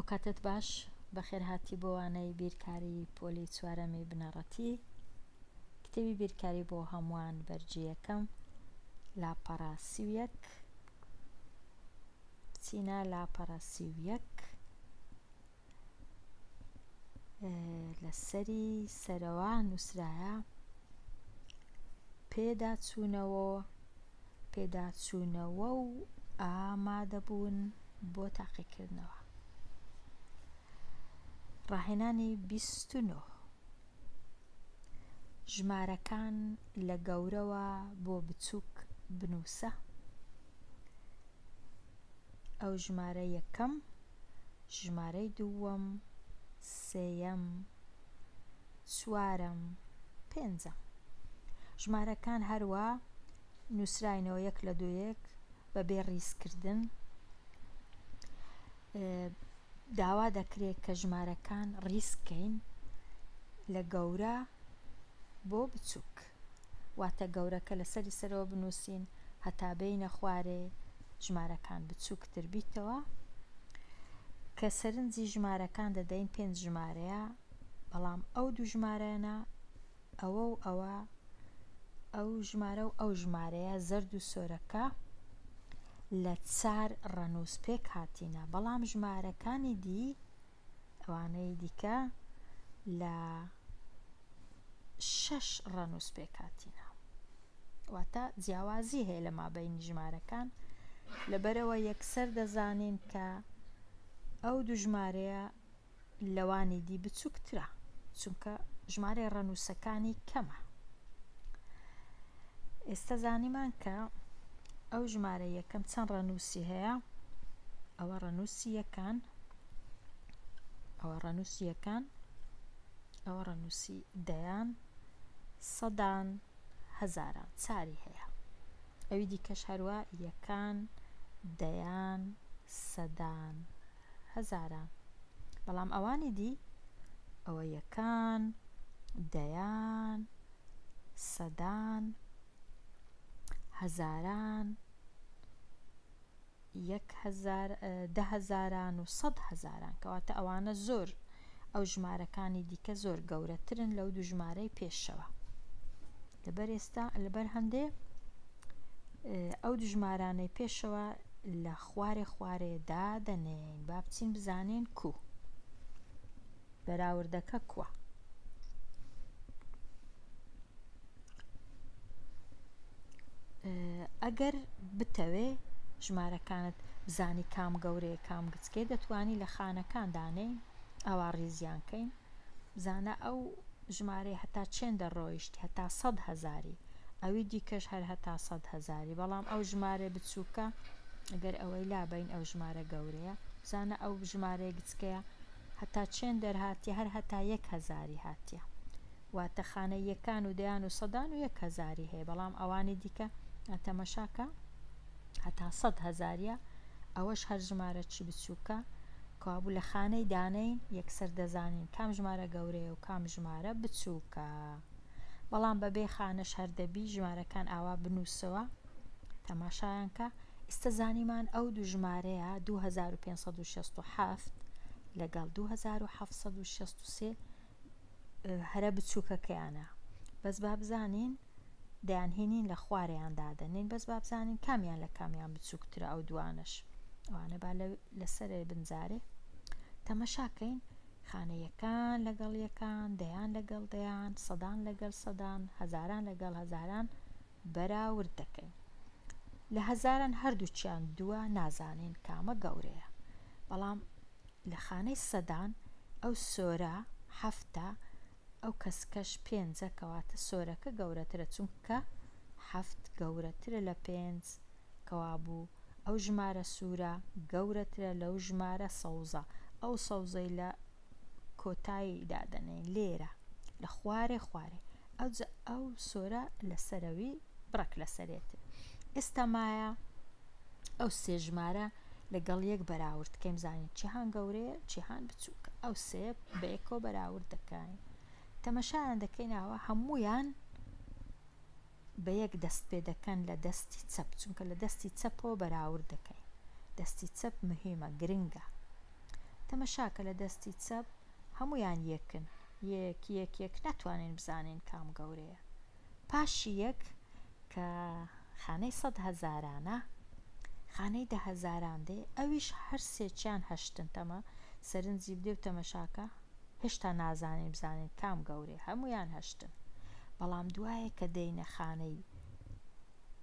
ئەو کاتت باش بەخێر هاتی بۆ وانەی بیرکاری پۆلی چوارەمی بنەڕەتی کتێبی بیرکاری بۆ هەمووان بەرجی یەکەم لاپەڕە 31 بچینە لاپەڕە 31 لەسەری سەرەوە نووسرایە پێداچوونەوە و ئامادەبوون بۆ تاقیکردنەوە. ڕاهێنانی 29 ژمارەکان لە گەورەوە بۆ بچووک بنووسە. ئەو ژمارە یەکەم، ژمارەی دووەم، سێیەم، چوارەم، پێنجەم. ژمارەکان هەروە نووسراینەوە یەک لە دوویەک بەبێ ڕیزکردن. داوا دەکرێت کە ژمارەکان ڕیزکەین لە گەورە بۆ بچووک، واتە گەورەکە لەسەری سەرەوە بنووسین هەتا بینە خوارێ ژمارەکان بچووکتر بیتەوە. کە سەرنجی ژمارەکان دەدەین 5 ژمارەیە، بەڵام ئەو دوو ژمارەیانە ئەوە و ئەوە، ئەو ژمارە و ئەو ژمارەیە زەرد و سۆرەکە لە 4 ڕەنووسپێک هاتینە، بەڵام ژمارەکانی دی ئەوانەی دیکە لە 6 ڕەنووسپێک هاتینە. واتە جیاوازی هەیە لە مابەینی ژمارەکان، لەبەرەوە یەکسەر دەزانین کە ئەو دوو ژمارەیە لەوانی دی بچووکترە، چونکە ژمارەی ڕەنووسەکانی کەمە. ئێستا زانیمان کە ئەو ژمارە یەکەم چەند ڕەنووسی هەیە. ئەوە ڕەنووسی یەکان، ئەوە ڕەنووسی یەکان، ئەوە ڕەنووسی دەیان، سەدان، هەزاران، چاری هەیە. ئەوی دیکەش هەروە یەکان، دەیان، سەدان، هەزاران. بەڵام ئەوانی دی ئەوە یەکان، دەیان، سەدان، هەزاران، 10,000 و 100,000، کەواتە ئەوانە زۆر، ئەو ژمارەکانی دیکە زۆر گەورەترن لەو دوو ژمارەی پێشەوە. لەبەر هەندێ ئەو دوو ژمارانەی پێشەوە لە خوارێدا دەنێین. با بچین بزانین کو بەراوردەکە کووە. ئەگەر بتەوێ ژمارەکانت بزانی کام گەورەیە کام گچکێ، دەتوانی لە خانەکان دانەی ئەوە ڕیزیانکەین، بزانە ئەو ژمارەی هەتا چێن دەڕۆیشتی هەتا 100,000، ئەوی دیکەش هەر هەتا 100,000. بەڵام ئەو ژمارە بچووکە ئەگەر ئەوەی لابین ئەو ژمارە گەورەیە، بزانە ئەو ژمارەیە گچکەیە هەتا چێن دەرهاتی هەر هەتا 1,000 هاتیە. واتە خانە یەکان و دەیان و سەدان و 1,000 هەیە، بەڵام ئەوانی دیکە تەمەشاکە هەتا 100,000. ئەوەش هەر ژمارە چی بچووکە کەوابوو لە خانەی دانەین یەکسەر دەزانین کام ژمارە گەورەیە و کام ژمارە بچووکە. بەڵام بەبێ خانەش هەردەبی ژمارەکان ئاوا بنووسەوە تەماشایانکە. ئێستا زانیمان ئەو دوو ژمارەیە 2567 لەگەڵ 2763 هەرە بچووکەکەیانە. بەس با بزانین دەیانهێنین لە خوارەیان دادەنین، بەس با بزانین کامیان لە کامیان بچووکترە. ئەو دوانش ئەوانە با لەسەرێ بنجارێ تەمەشاکەین خانە یەکان لەگەڵ یەکان، دەیان لەگەڵ دەیان، سەدان لەگەڵ سەدان، هەزاران لەگەڵ هەزاران بەراورد دەکەین. لە هەزاران هەردووچیان دووە نازانین کامە گەورەیە، بەڵام لە خانەی سەدان ئەو سۆرە هەفتە، ئەو کەسکەش 5، کەواتە سۆرەکە گەورەترە، چونکە 7 گەورەترە لە 5، کەوابوو ئەو ژمارە سوورە گەورەترە لەو ژمارە سەوزە. ئەو سەوزەی لە کۆتایی دادەنێن لێرە لە خوارێ ئەو سۆرە لەسەرەوی بڕک لەسەرێتر. ئێستا مایە ئەو سێ ژمارە لەگەڵ یەک بەراوردکەین، بزانین چیهان گەورەیە چیهان بچووکە. ئەو سێ بەیەکەوە بەراورد دەکەین، تەمەشایان دەکەینەوە هەموویان بە یەک دەست پێ دەکەن لە دەستی چەپ، چونکە لە دەستی چەپەوە بەراورد دەکەین. دەستی چەپ مهمە، گرنگە. تەمەشاکە لە دەستی چەپ هەمویان یەکن، یەک ناتوانین بزانین کام گەورەیە. پاشی یەک کە خانەی 100 هەزارانە، خانەی 10 هەزاران دێ، ئەویش هەر سێکیان هەشتن. تەمە سەرنجی بدێ و تەمەشاکە هێشتا نازانین بزانین کام گەورەیە، هەمویان هەشتن. بەڵام دوایە کە دەینە خانەی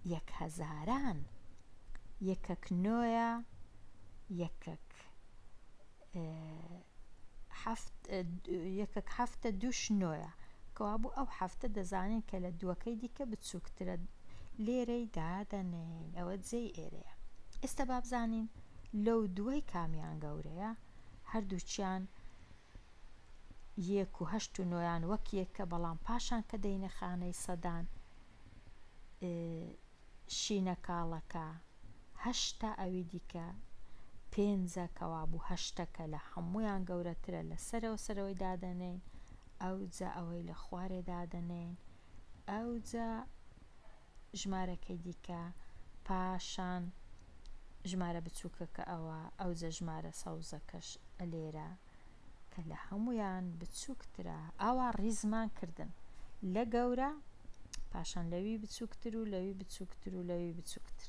1 هەزاران، یەکەک نۆیە، یەکەک هەفتە دووش نۆیە، کەوابوو ئەو هەفتە دەزانین کە لە دووەکەی دیکە بچووکترە، لێرەی دادەنێن، ئەوە جێی ئێرەیە. ئێستا با بزانین لەو دووەی کامیان گەورەیە. هەردووچیان 1 و 8 و 9یان وەک یەکە، بەڵام پاشان کە دەینە خانەی سەدان، شینە کاڵەکە 8 ئەوی دیکە 5 کەوابوو 8ەکە لە هەمویان گەورەترە، لە سەرەوەی دادەنێن، ئەوجا ئەوەی لە خوارێ دادەنێن، ئەوجا ژمارەکەی دیکە، پاشان ژمارە بچووکەکە ئەوە، ئەوجا ژمارە سەوزەکەش لێرە کە لە هەمویان بچووکترە. ئاوا ڕیزمان کردن لە گەورە، پاشان لەوی بچووکتر و لەوی بچووکتر و لەوی بچووکتر،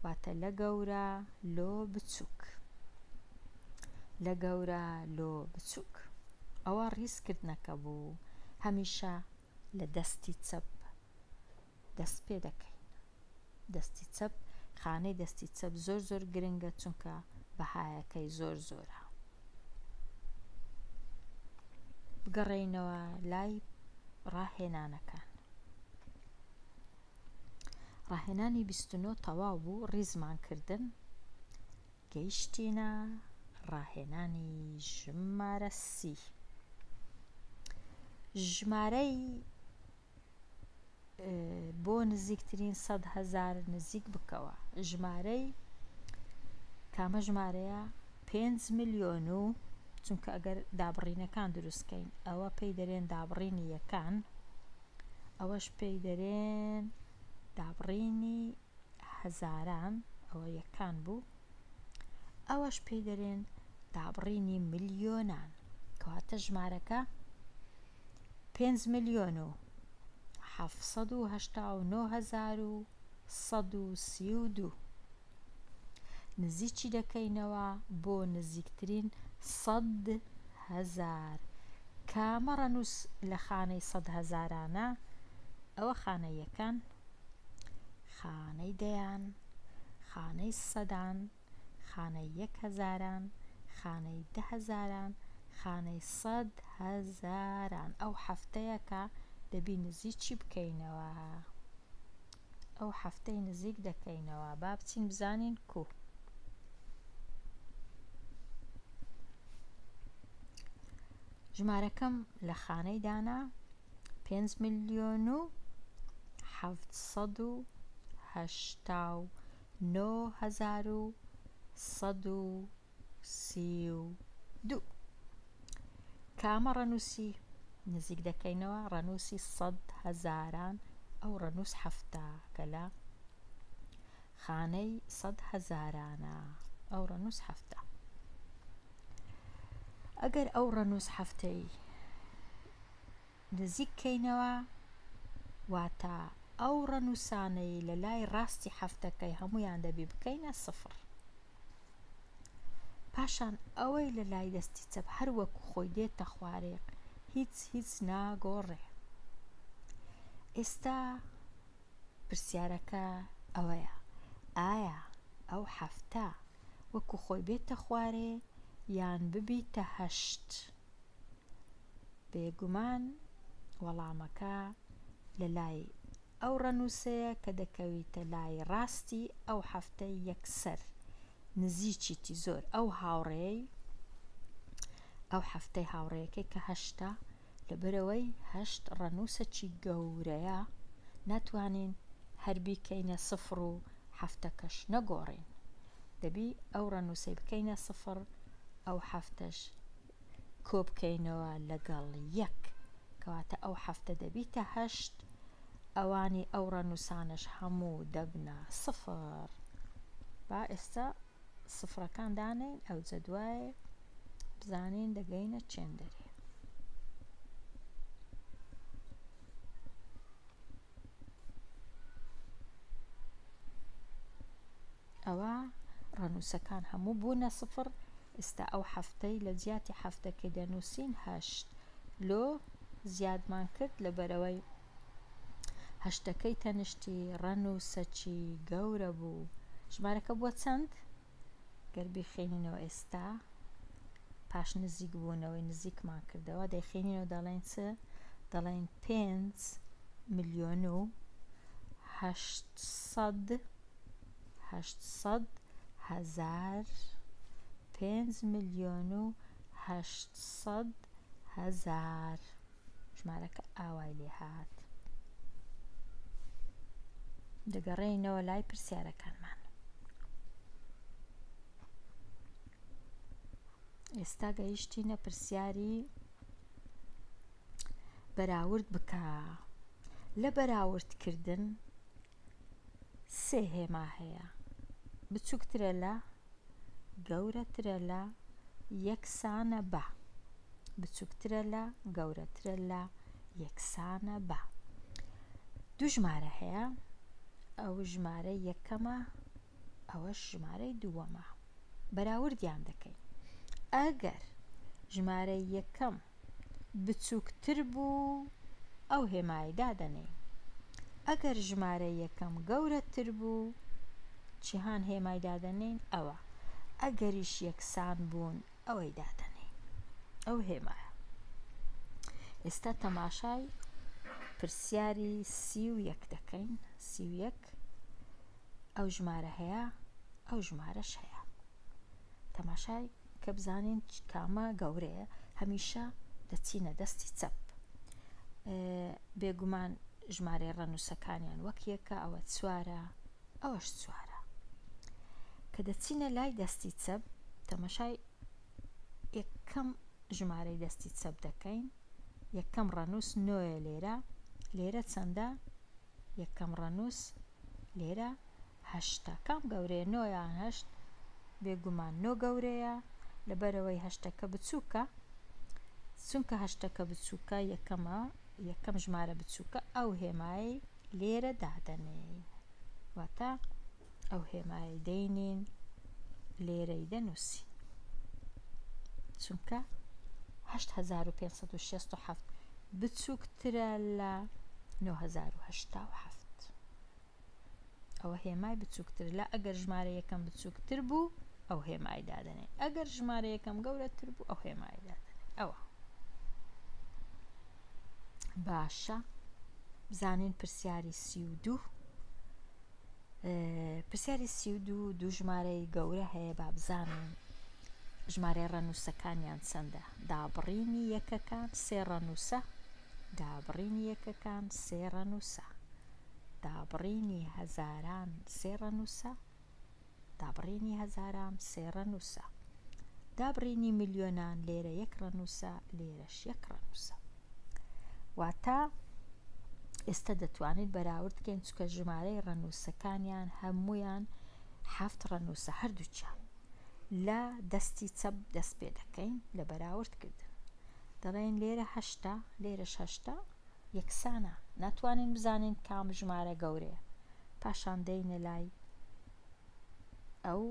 واتە لە گەورە لۆ بچووک، لە گەورە لۆ بچووک. ئەوە ڕیزکردنەکە بوو. هەمیشە لە دەستی چەپ دەست پێ دەکەین. دەستی چەپ، خانەی دەستی چەپ زۆر گرنگە، چونکە بەهایەکەی زۆرە. بگەڕێینەوە لای ڕاهێنانەکان. ڕاهێنانی 29 تەواو بوو، ڕیزمان کردن، گەیشتینە ڕاهێنانی ژمارە 30. ژمارەی بۆ نزیکترین 100 هەزار نزیک بکەوە. ژمارەی کامە ژمارەیە 5 ملیۆن و، چونکە ئەگەر دابڕینەکان دروستکەین ئەوە پێی دەرێن دابڕینی یەکان، ئەوەش پێی دەرێن دابڕینی هەزاران، ئەوە یەکان بوو، ئەوەش پێی دەرێن دابڕینی ملیۆنان، کەواتە ژمارەکە 5 ملیۆن و 789,132. نزیکی دەکەینەوە بۆ نزیکترین 100 هەزار. کامە ڕەنووس لە خانەی 100 هەزارانە؟ ئەوە خانەی یەکان، خانەی دەیان، خانەی سەدان، خانەی 1 هەزاران، خانەی 10 هەزاران، خانەی 100 هەزاران. ئەو هەفتەیەکە دەبی نزیکی بکەینەوە، ئەو هەفتەی نزیک دەکەینەوە. با بچین بزانین کو. ژمارەکەم لە خانەی دانا 5 ملیۆن و 789,132. کامە ڕەنووسی نزیک دەکەینەوە؟ ڕەنووسی 100 هەزاران، ئەو ڕەنووس هەفتە کە لە خانەی 100 هەزارانە، ئەو ڕەنووس هەفتە. ئەگەر ئەو ڕەنووس هەفتەی نزیک کەینەوە، واتە ئەو ڕەنووسانەی لە لای ڕاستی هەفتەکەی هەمویان دەبی بکەینە 0. پاشان ئەوەی لە لای دەستی چەپ هەر وەکو خۆی دێتە خوارێ، هیچ ناگۆڕێ. ئێستا پرسیارەکە ئەوەیە، ئایا ئەو هەفتە وەکو خۆی بێتە خوارێ یان ببیتە 8؟ بێگومان وەڵامەکە لە لای ئەو ڕەنووسەیە کە دەکەویتە لای ڕاستی ئەو هەفتەی یەکسەر نزیکیتی زۆر ئەو هاوڕێی، ئەو هەفتەی هاوڕێیەکەی کە 8، لەبەرەوەی 8 ڕەنووسێکی گەورەیە، ناتوانین هەر بیکەینە 0 و هەفتەکەش نەگۆڕین، دەبی ئەو ڕەنووسەی بکەینە 0، ئەو هەفتەش کۆ بکەینەوە لەگەڵ 1، کەواتە ئەو هەفتە دەبیتە 8، ئەوانی ئەو ڕەنووسانش هەموو دەبنە 0. با ئێستا سفرەکان دانین، ئەوجە دوایێ بزانین دەگەینە چێندەرێ. ئەوە ڕەنووسەکان هەموو بوونە سفر. ئێستا ئەو هەفتەی لە جیاتی هەفتەکەی دەنووسین 8 لۆ زیادمان کرد لەبەرەوەی هەشتەکەی تەنیشتی ڕەنووسەکی گەورە بوو. ژمارەکە بووە چەند؟ گەر بیخێنینەوە ئێستا پاش نزیک بوونەوەی نزیکمان کردەوە دەیخێنینەوە دەڵێن چ؟ دەڵێن 5,800,000 5,800,000 ژمارەکە ئاوای لێ هات. دەگەڕێینەوە لای پرسیارەکانمان. ئێستا گەیشتینە پرسیاری بەراورد بکە. لە بەراوردکردن 3 هێما هەیە، بچووکترە لە، گەورەترە لە، یەکسانە بە. بچووکترە لە، گەورەترە لە، یەکسانە بە. دوو ژمارە هەیە، ئەو ژمارە یەکەمە، ئەوەش ژمارەی دووەمە. بەراوردیان دەکەین. ئەگەر ژمارە یەکەم بچووکتر بوو ئەو هێمایی دادەنێین. ئەگەر ژمارە یەکەم گەورەتر بوو چیهان هێمای دادەنێین ئەوە. ئەگەریش یەکسان بوون ئەوەی دادەنێین. ئەو هێمایە. ئێستا تەماشای پرسیاری 31 دەکەین. 31 ئەو ژمارە هەیە، ئەو ژمارەش هەیە. تەماشای کە بزانین کامە گەورەیە هەمیشە دەچینە دەستی چەپ. بێگومان ژمارەی ڕەنووسەکانیان وەک یەکە، ئەوە 4، ئەوەش 4. کە دەچینە لای دەستی چەپ تەماشای یەکەم ژمارەی دەستی چەپ دەکەین. یەکەم ڕەنووس 9 لێرە. لێرە چەندە؟ یەکەم ڕەنووس لێرە 8. کام گەورەیە؟ 9 یان 8؟ بێگومان 9 گەورەیە لەبەرەوەی هەشتەکە بچووکە. چونکە هەشتەکە بچووکە یەکەم ژمارە بچووکە ئەو هێمایی لێرە دادەنێین. واتە ئەو هێمایی دەینین لێرەی دەنووسین. چونکە 8,567 بچووکترە لە 9,087. ئەوە هێمای بچووکتر لە. ئەگەر ژمارە یەکەم بچووکتر بوو ئەو هێمای دادەنێن. ئەگەر ژمارە یەکەم گەورەتر بوو ئەو هێمای دادەنێن. ئەوە باشە. بزانین پرسیاری 32. پرسیاری 32 دوو ژمارەی گەورە هەیە. با بزانین ژمارەی ڕەنووسەکانیان چەندە. دابڕینی یەکەکان 3 ڕەنووسە. دابڕینی یەکەکان 3 ڕەنووسە. دابڕینی هەزاران 3 ڕەنووسە. دابڕینی هەزاران 3 ڕەنووسە. دابڕینی ملیۆنان لێرە 1 ڕەنووسە، لێرەش 1 ڕەنووسە. واتە ئێستا دەتوانیت بەراورد بکەین چونکە ژمارەی ڕەنووسەکانیان هەموویان 7 ڕەنووسە هەردووچیان. لە دەستی چەپ دەست پێ دەکەین لە بەراوردکردن. دەڵێن لێرە 8، لێرەش 8 یەکسانە. ناتوانین بزانین کام ژمارە گەورەیە. پاشان دەینە لای ئەو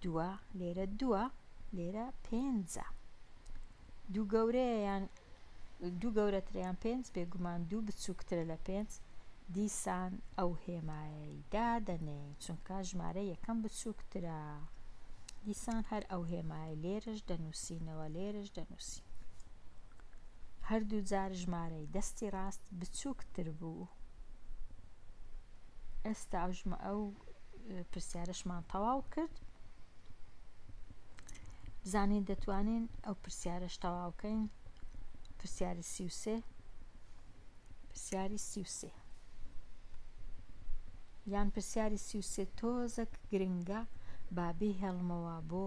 2، لێرە 2، لێرە 5. دوو گەورەیەیان، دوو گەورەتریان 5، بێگومان 2 بچووکترە لە 5. دیسان ئەو هێمایی دادەنێین چونکە ژمارە یەکەم بچووکترە. دیسان هەر ئەو هێمایی لێرەش دەنووسینەوە، لێرەش دەنووسین. هەردوو جار ژمارەی دەستی ڕاست بچووکتر بوو. ئێستا ئەو پرسیارەشمان تەواو کرد. بزانین دەتوانین ئەو پرسیارەش تەواوکەین. پرسیاری 33. پرسیاری 33 یان پرسیاری 33 تۆزێک گرنگە بابی هەڵمەوە بۆ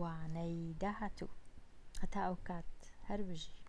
وانەی داهاتوو. هەتا ئەو کات هەر بژی.